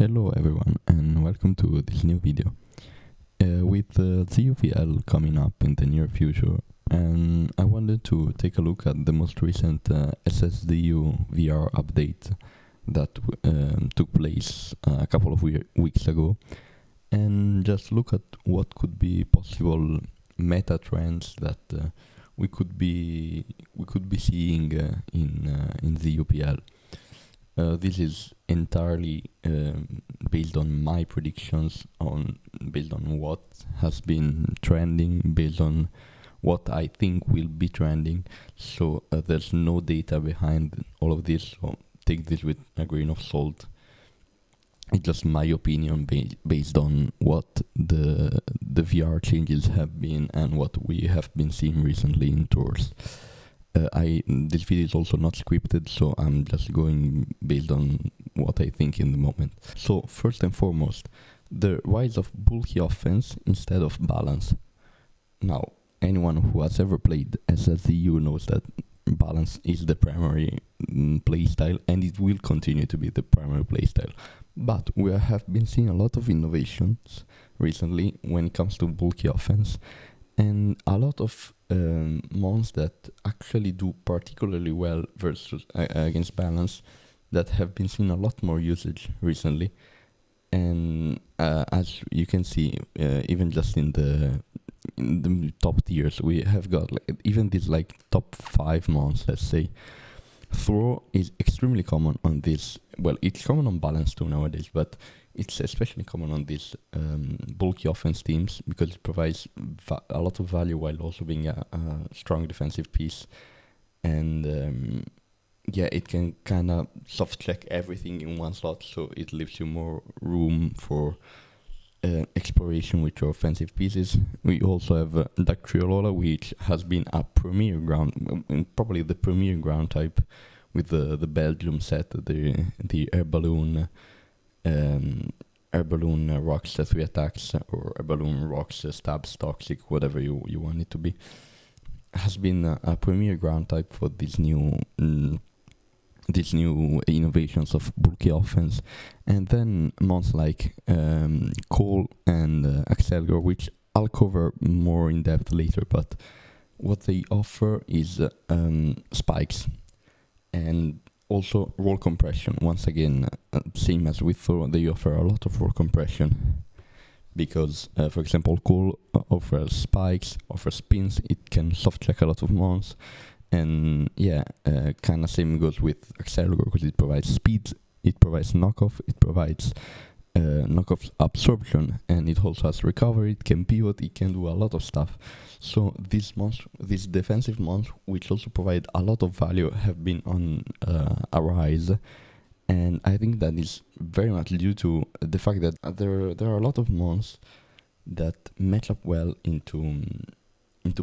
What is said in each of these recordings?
Hello everyone and welcome to this new video. With ZUPL coming up in the near future, and I wanted to take a look at the most recent SSDU VR update that took place a couple of weeks ago, and just look at what could be possible meta trends that we could be seeing in ZUPL. This is entirely based on my predictions, based on what has been trending, based on what I think will be trending. So there's no data behind all of this, so take this with a grain of salt. It's just my opinion based on what the VR changes have been and what we have been seeing recently in tours. This video is also not scripted, so I'm just going based on what I think in the moment. So first and foremost, the rise of bulky offense instead of balance. Now, anyone who has ever played SSDU knows that balance is the primary playstyle, and it will continue to be the primary playstyle. But we have been seeing a lot of innovations recently when it comes to bulky offense, and a lot of mons that actually do particularly well versus against balance, that have been seeing a lot more usage recently. And as you can see, even just in the top tiers, we have got even these top 5 mons, let's say. Throw is extremely common on this. Well, it's common on balance too nowadays, but it's especially common on these bulky offense teams because it provides a lot of value while also being a strong defensive piece. And it can kind of soft check everything in one slot, so it leaves you more room for exploration with your offensive pieces. We also have Dactylola, which has been a premier ground, probably the premier ground type, with the Belgium set, the air balloon rocks 3 attacks, or air balloon rocks stabs toxic, whatever you want it to be, has been a premier ground type for these new innovations of bulky offense. And then mons like Cole and Accelgor, which I'll cover more in depth later, but what they offer is spikes and also roll compression. Once again, same as with Thor, they offer a lot of roll compression because, for example, Cole offers spikes, offers spins, it can soft check a lot of mons. And kind of same goes with Accelgor because it provides speed, it provides knockoff, it provides knockoff absorption, and it also has recovery, it can pivot, it can do a lot of stuff. So these defensive mons, which also provide a lot of value, have been on a rise. And I think that is very much due to the fact that there are a lot of mons that match up well into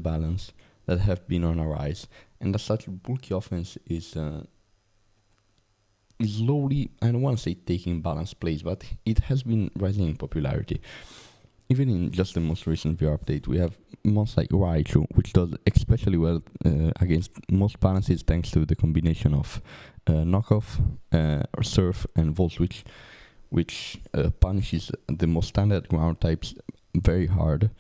balance, that have been on a rise. And as such, bulky offense is slowly, I don't want to say taking balance place, but it has been rising in popularity. Even in just the most recent VR update, we have mons like Raichu, which does especially well against most balances thanks to the combination of knockoff, surf, and volt switch, which punishes the most standard ground types very hard.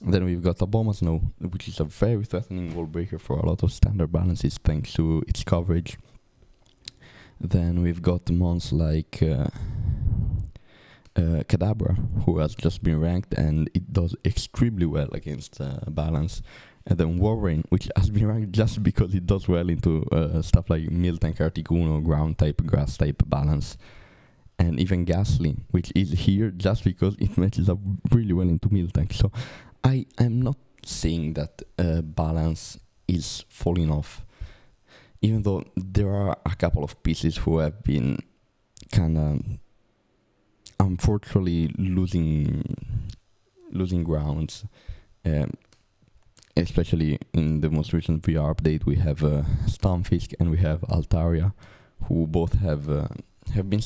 Then we've got Abomasnow, which is a very threatening wall breaker for a lot of standard balances thanks to its coverage. Then we've got mons like Kadabra, who has just been ranked and it does extremely well against balance. And then Warrain, which has been ranked just because it does well into stuff like Miltank, Articuno, ground type, grass type balance. And even Ghastly, which is here just because it matches up really well into Miltank. So I am not saying that balance is falling off, even though there are a couple of pieces who have been kind of unfortunately losing grounds. Especially in the most recent VR update, we have Stunfisk and we have Altaria, who both have been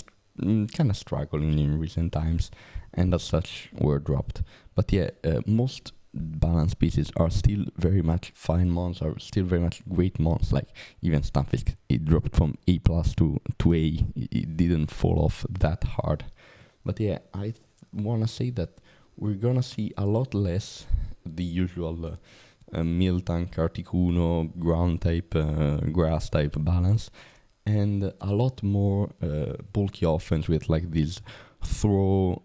kind of struggling in recent times, and as such were dropped. But most balance pieces are still very much fine mons, are still very much great mons. Like even Stunfisk, it dropped from A+ to A. It didn't fall off that hard. But yeah, I want to say that we're gonna see a lot less the usual mill tank, Articuno, ground type, grass type balance, and a lot more bulky offense with like these throw,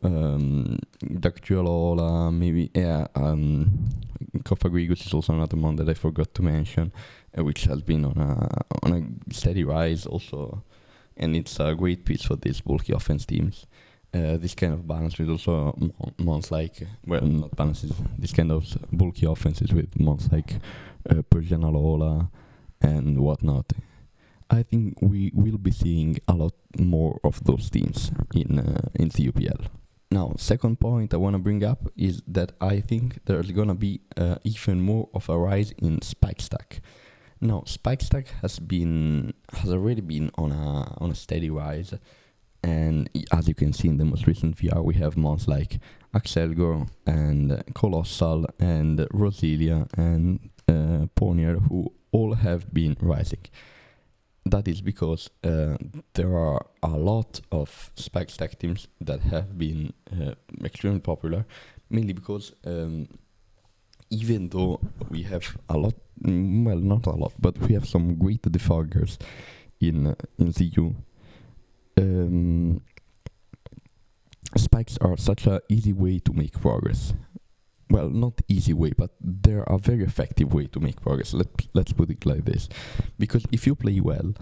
Dactylola, maybe, yeah, Cofagrigus is also another one that I forgot to mention, which has been on a steady rise also, and it's a great piece for these bulky offense teams. This kind of balance with also mons like, well, not balances, this kind of bulky offenses with mons like Persianalola and whatnot. I think we will be seeing a lot more of those teams in ZUPL. Now, second point I want to bring up is that I think there's gonna be even more of a rise in Spike Stack. Now, Spike Stack has already been on a steady rise, and as you can see in the most recent VR, we have mons like Axelgor and Colossal and Rosilia and Ponier, who all have been rising. That is because there are a lot of Spike Stack teams that have been extremely popular, mainly because even though we have a lot, well, not a lot, but we have some great defoggers in ZU, spikes are such an easy way to make progress. Well, not easy way, but they're a very effective way to make progress. Let's put it like this. Because if you play well,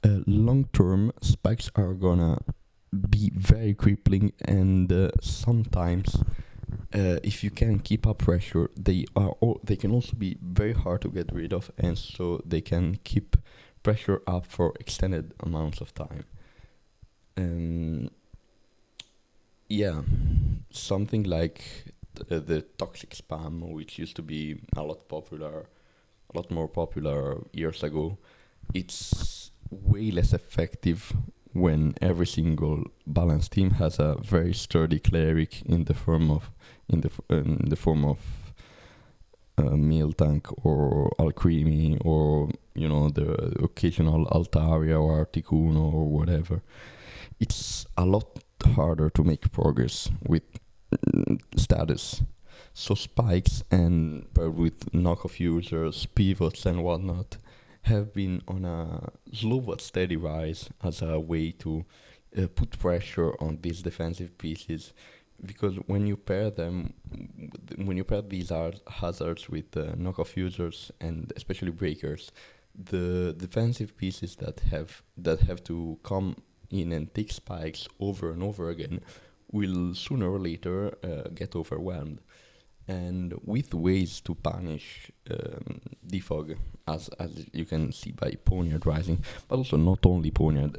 long-term spikes are gonna be very crippling, and sometimes if you can keep up pressure, they can also be very hard to get rid of, and so they can keep pressure up for extended amounts of time. Yeah, something like the toxic spam, which used to be a lot more popular years ago. It's way less effective when every single balanced team has a very sturdy cleric in the form of Meal Tank or Alcremie, or the occasional Altaria or Articuno or whatever. It's a lot harder to make progress with status. So spikes and with knockoff users, pivots and whatnot have been on a slow but steady rise as a way to put pressure on these defensive pieces, because when you pair these hazards with knockoff users and especially breakers, the defensive pieces that have to come in and take spikes over and over again will sooner or later get overwhelmed. And with ways to punish defog, as you can see by Poniard rising, but also not only Poniard,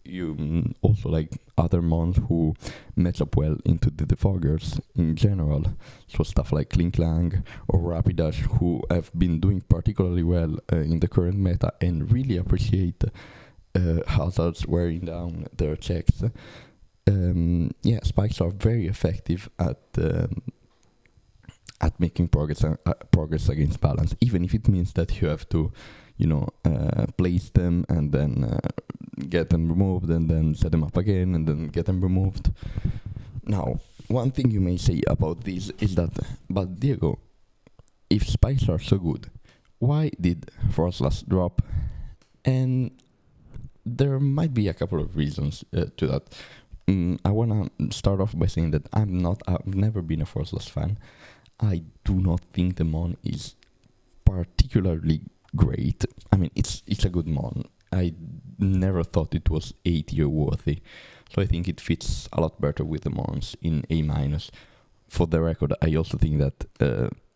you also like other mons who match up well into the defoggers in general. So stuff like Klinklang or Rapidash, who have been doing particularly well in the current meta and really appreciate hazards wearing down their checks. Spikes are very effective at making progress against balance, even if it means that you have to, place them and then get them removed and then set them up again and then get them removed. Now, one thing you may say about this is that, but Diego, if spikes are so good, why did Frostless drop? And there might be a couple of reasons to that. I want to start off by saying that I've never been a Frostless fan. I do not think the mon is particularly great. I mean, it's a good mon. I never thought it was A tier worthy, so I think it fits a lot better with the mons in A-. For the record, I also think that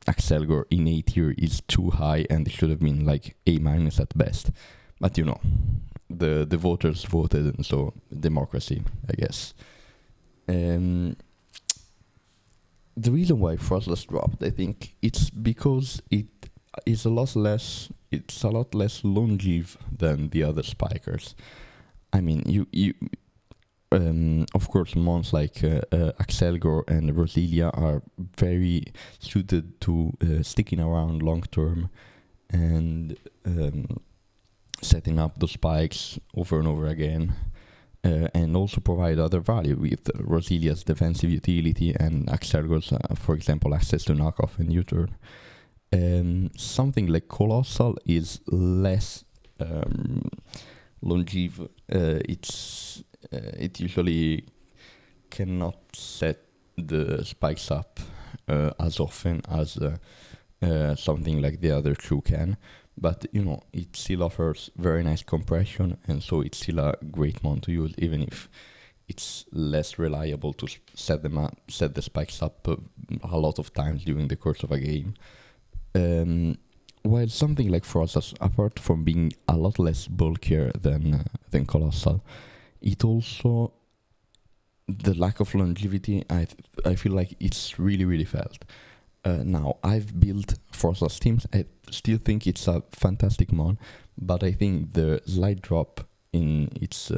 Axelgor in A tier is too high and it should have been like A- at best. But the voters voted, and so democracy, I guess. The reason why Frostless dropped, I think, it's because it is a lot less longeve than the other spikers. I mean, you of course, mons like Axelgor and Rosilia are very suited to sticking around long term and setting up the spikes over and over again. and also provide other value with Rosilia's defensive utility and Axelgor's, for example, access to knockoff and U-turn. Something like Colossal is less longeve. It usually cannot set the spikes up as often as something like the other two can, but it still offers very nice compression, and so it's still a great mon to use, even if it's less reliable to set the spikes up a lot of times during the course of a game. While something like Frostas, apart from being a lot less bulkier than Colossal, it also, the lack of longevity, I feel like it's really felt. Now, I've built Frostas teams. I still think it's a fantastic mon, but I think the slight drop in its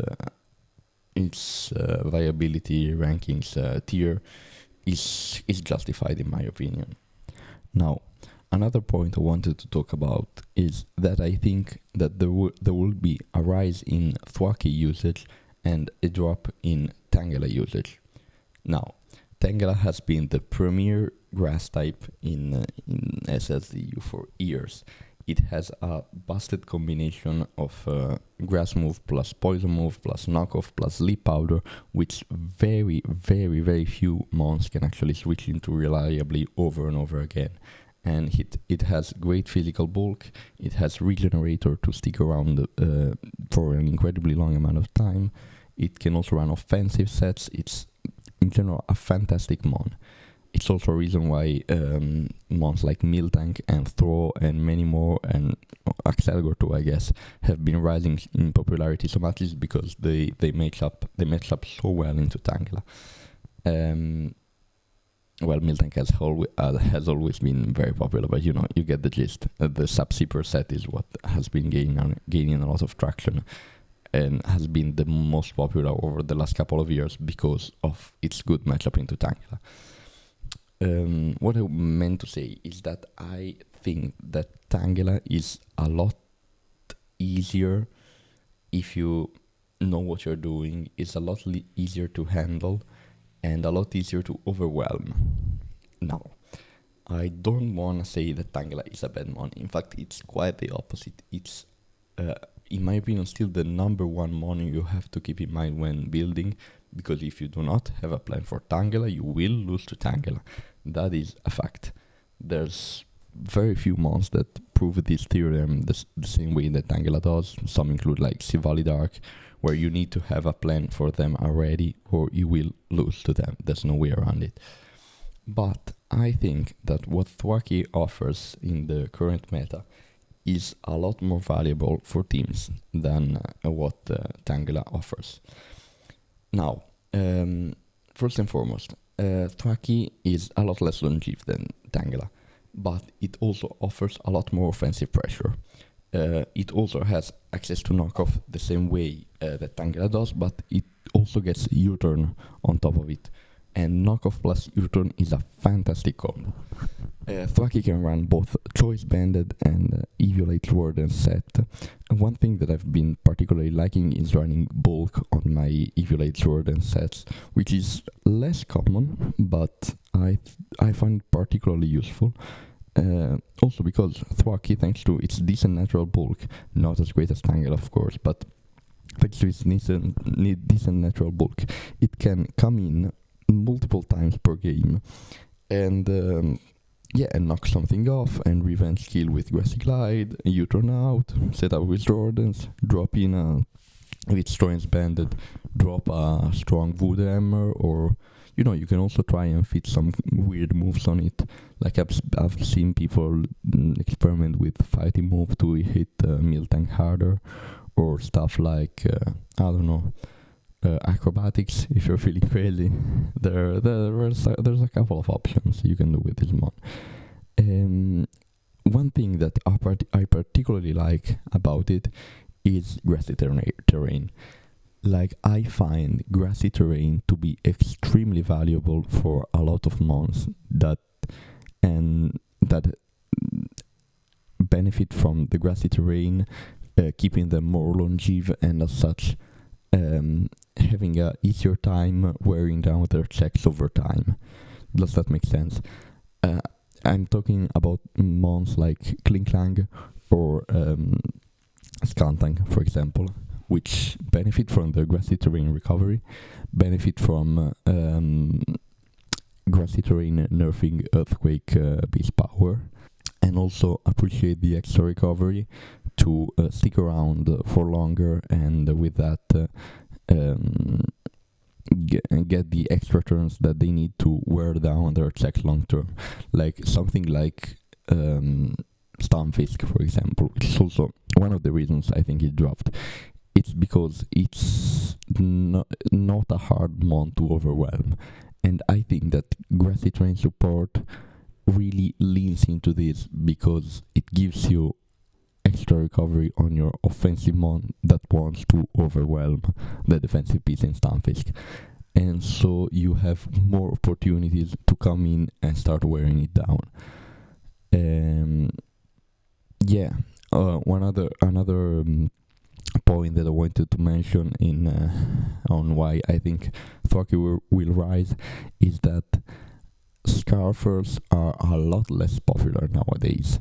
viability rankings tier is justified in my opinion. Now, another point I wanted to talk about is that I think that there will be a rise in Thwackey usage and a drop in Tangela usage. Now, Tangela has been the premier grass type in SSDU for years. It has a busted combination of grass move plus poison move plus knockoff plus leap powder, which very few mons can actually switch into reliably over and over again. And it has great physical bulk, it has regenerator to stick around for an incredibly long amount of time. It can also run offensive sets. It's in general a fantastic mon. It's also a reason why mons like Miltank and Throw and many more, and Axelgor too, I guess, have been rising in popularity so much, is because they match up so well into Tangela. Well, Miltank has always been very popular, but you get the gist. The Sub-Zipper set is what has been gaining a lot of traction and has been the most popular over the last couple of years because of its good matchup into Tangela. What I meant to say is that I think that Tangela is a lot easier if you know what you're doing. It's a lot easier to handle and a lot easier to overwhelm. Now, I don't want to say that Tangela is a bad mon. In fact, it's quite the opposite. It's, in my opinion, still the number one mon you have to keep in mind when building, because if you do not have a plan for Tangela, you will lose to Tangela. That is a fact. There's very few mons that prove this theorem the same way that Tangela does. Some include like Sivali Dark, where you need to have a plan for them already or you will lose to them. There's no way around it. But I think that what Thwackey offers in the current meta is a lot more valuable for teams than what Tangela offers. Now, first and foremost, Thwackey is a lot less longeve than Tangela, but it also offers a lot more offensive pressure. It also has access to knockoff the same way that Tangela does, but it also gets U-turn on top of it. And knockoff plus U-turn is a fantastic combo. Thwackey can run both Choice Banded and Eviolate Warden set. And one thing that I've been particularly liking is running bulk on my Eviolate Warden sets, which is less common, but I find particularly useful. Also because Thwackey, thanks to its decent natural bulk, not as great as Tangela of course, but thanks to its decent natural bulk, it can come in multiple times per game and and knock something off and revenge kill with Grassy Glide, U-turn out, set up with Jordans, drop in with Strong's Banded, drop a strong Wood Hammer, or you can also try and fit some weird moves on it. Like I've seen people experiment with fighting move to hit Miltank harder, or stuff like acrobatics if you're feeling crazy. There's a couple of options you can do with this mod. One thing that I particularly like about it is grassy terrain. Like, I find grassy terrain to be extremely valuable for a lot of mons that benefit from the grassy terrain, keeping them more longeve, and as such having a easier time wearing down their checks over time. Does that make sense? I'm talking about mons like Kling Klang or Skantang, for example, which benefit from the grassy terrain recovery, benefit from grassy terrain nerfing earthquake beast power, and also appreciate the extra recovery to stick around for longer, and with that get the extra turns that they need to wear down their checks long term. Like something like Stunfisk, for example, which is also one of the reasons I think it dropped. It's because it's not a hard mon to overwhelm, and I think that grassy terrain support really leans into this because it gives you extra recovery on your offensive mon that wants to overwhelm the defensive piece in Stunfisk, and so you have more opportunities to come in and start wearing it down. Another point that I wanted to mention in on why I think Thwaki will rise is that Scarfers are a lot less popular nowadays,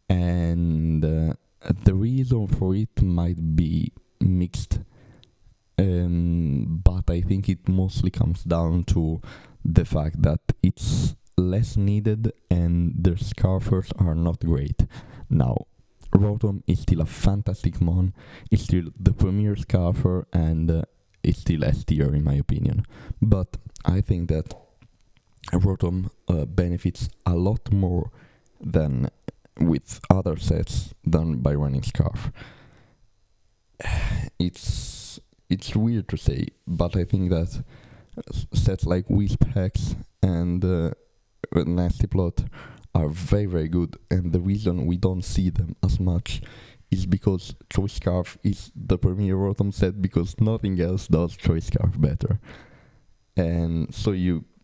and the reason for it might be mixed, but I think it mostly comes down to the fact that it's less needed and their Scarfers are not great. Now, Rotom is still a fantastic mon, it's still the premier Scarfer, and it's still S tier in my opinion, but I think that Rotom benefits a lot more than with other sets than by running Scarf. It's weird to say, but I think that sets like Wisp Hex and Nasty Plot are very, very good, and the reason we don't see them as much is because Choice Scarf is the premier Rotom set, because nothing else does Choice Scarf better. And so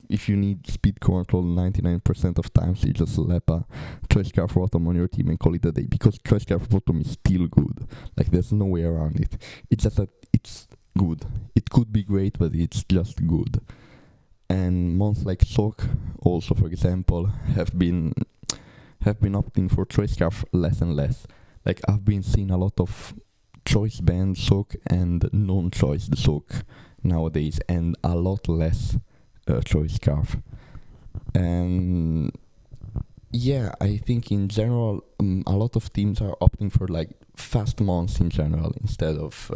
if you need speed control 99% of times, you just slap a Choice Scarf Rotom on your team and call it a day, because Choice Scarf Rotom is still good. Like, there's no way around it. It's just that it's good. It could be great, but it's just good. And mons like Sock also, for example, have been opting for Choice Scarf less and less. Like, I've been seeing a lot of choice band Sock and non-choice Sock nowadays, and a lot less Choice Scarf. And yeah, I think in general a lot of teams are opting for like fast mons in general instead of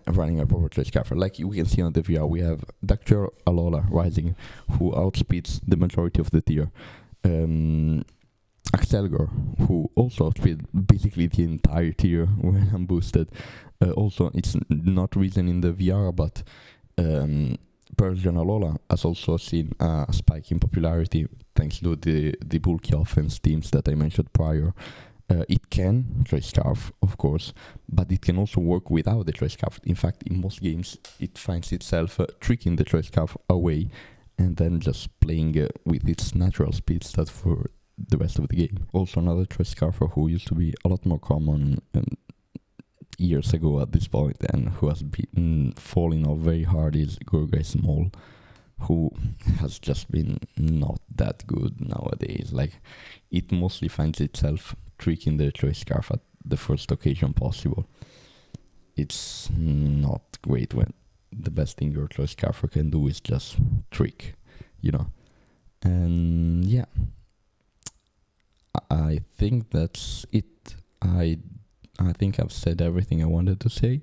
running a proper Choice Scarf. Like we can see on the VR, we have Dr. Alola rising, who outspeeds the majority of the tier. Axelgor, who also outspeed basically the entire tier when I'm boosted. Also, it's not risen in the VR, but Persian Alola has also seen a spike in popularity thanks to the bulky offense teams that I mentioned prior. It can Choice Scarf, of course, but it can also work without the Choice Scarf. In fact, in most games, it finds itself tricking the Choice Scarf away and then just playing with its natural speed stat for the rest of the game. Also, another Choice Scarfer who used to be a lot more common years ago at this point and who has been falling off very hard is Gurgai Small, who has just been not that good nowadays. Like, it mostly finds itself tricking the Choice Scarf at the first occasion possible. It's not great when the best thing your Choice Scarfer can do is just trick, you know. And yeah, I think that's it. I think I've said everything I wanted to say.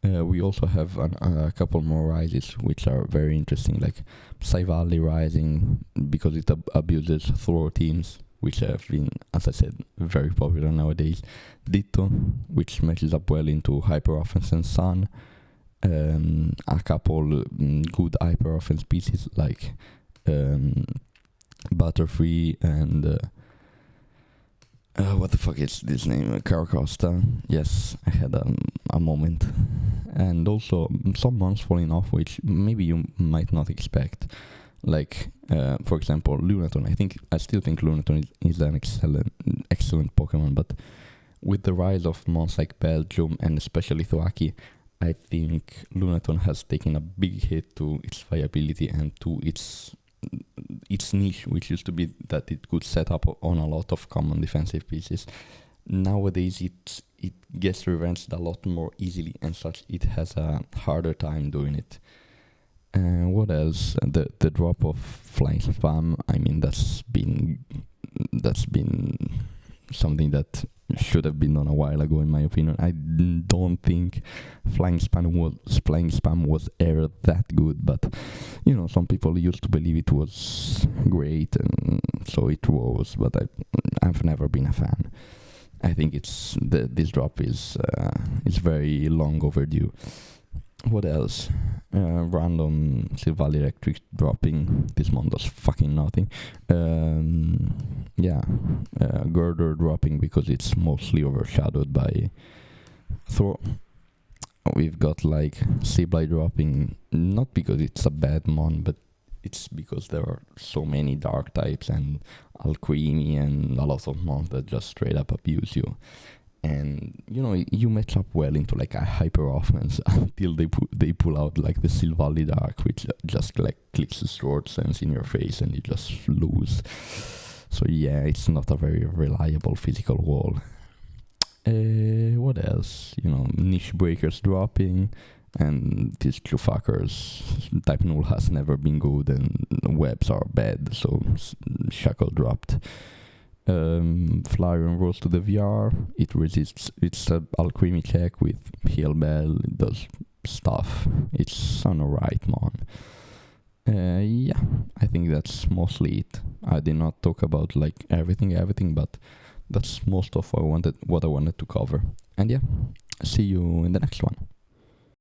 We also have a couple more rises which are very interesting, like Psy Valley rising because it abuses throw teams, which have been, as I said, very popular nowadays. Ditto, which matches up well into Hyper Offense and Sun. A couple good Hyper Offense pieces like Butterfree and what the fuck is this name? Caracosta. Yes, I had a moment. And also some ones falling off which maybe you might not expect. Like, for example, Lunaton. I still think Lunaton is an excellent Pokemon, but with the rise of mons like Belgium and especially Thwacky, I think Lunaton has taken a big hit to its viability and to its niche, which used to be that it could set up on a lot of common defensive pieces. Nowadays, it gets reversed a lot more easily, and such it has a harder time doing it. What else? The drop of flying spam. I mean, that's been something that should have been done a while ago, in my opinion. I don't think flying spam was ever that good, but some people used to believe it was great, and so it was. But I've never been a fan. I think this drop is very long overdue. What else? Random Silval Electric dropping this month does fucking nothing. Girder dropping because it's mostly overshadowed by Thor. We've got like Siblai dropping, not because it's a bad mon, but it's because there are so many dark types and Alcremie and a lot of mons that just straight up abuse you. And you match up well into like a hyper offense until they pull out like the Silvally Dark, which just like clicks the sword sense in your face and you just lose. So yeah, it's not a very reliable physical wall. What else? Niche breakers dropping, and these Clufuckers. Type null has never been good, and webs are bad, so Shackle dropped. Flyer and Rose to the VR. It resists. It's a Alcremie check with Heal Bell. It does stuff. It's an alright mon. I think that's mostly it. I did not talk about like everything, but that's most of what I wanted to cover. And yeah, see you in the next one.